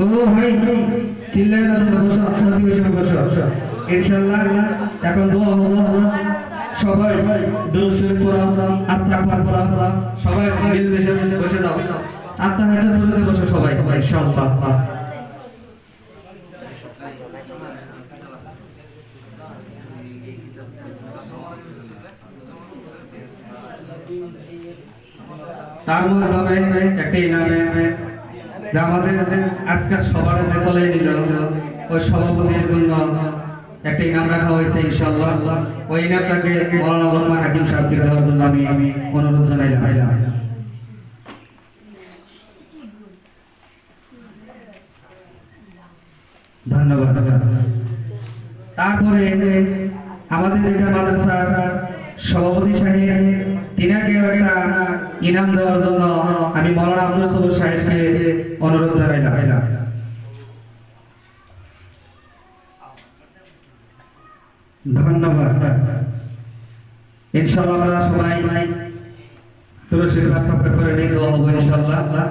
ও ভাই চিল্লায় না, তোমরা বসো, শান্তি বসে বসো। ইনশাআল্লাহ এখন দোয়া হবে, সবাই দুরূদ শরীফ পড়া, আস্তাগফার পড়া, সবাই মিল বসে যাও। আত্মাহিয়াতুস সুরাতে বসো সবাই ইনশাআল্লাহ। তার মাধ্যমে একটা ইনামে যা আমাদের আজকের সবার যে চলে নিল, ওই সভাপতির জন্য একটা ইনাম রাখা হয়েছে ইনশাআল্লাহ। ওই ইনামটাকে মাওলানা লোকমান হাকিম সাহেবকে দেওয়ার জন্য আমি অনুরোধ জানাইলাম। ধন্যবাদ। তারপরে আমাদের যেটা মাদ্রাসার সভাপতি সাহেব, তিনাকেও একটা ইনাম দেওয়ার জন্য আমি মাওলানা আব্দুল সবুর সাহেবকে অনুরোধ জানাইলাম। ধন্যবাদ। ইনশাআল্লাহ আমরা সবাই দুরূদ শরীফ আস্তাগফার করে নিয়ে দোয়া হবে ইনশাআল্লাহ।